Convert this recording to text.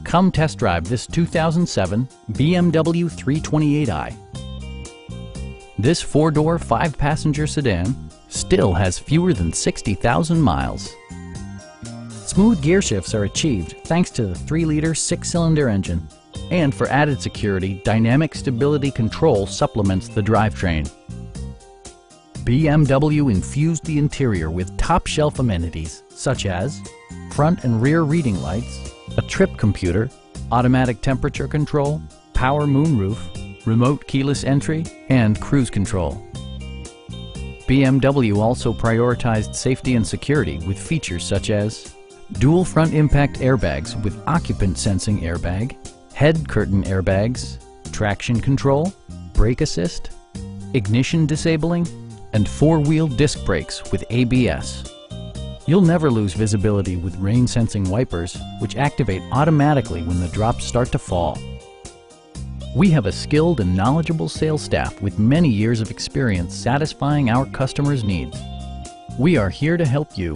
Come test drive this 2007 BMW 328i. This four-door, five-passenger sedan still has fewer than 60,000 miles. Smooth gear shifts are achieved thanks to the 3-liter six-cylinder engine. And for added security, dynamic stability control supplements the drivetrain. BMW infused the interior with top-shelf amenities such as front and rear reading lights, a trip computer, automatic temperature control, power moonroof, remote keyless entry, and cruise control. BMW also prioritized safety and security with features such as dual front impact airbags with occupant sensing airbag, head curtain airbags, traction control, brake assist, ignition disabling, and four-wheel disc brakes with ABS. You'll never lose visibility with rain-sensing wipers, which activate automatically when the drops start to fall. We have a skilled and knowledgeable sales staff with many years of experience satisfying our customers' needs. We are here to help you.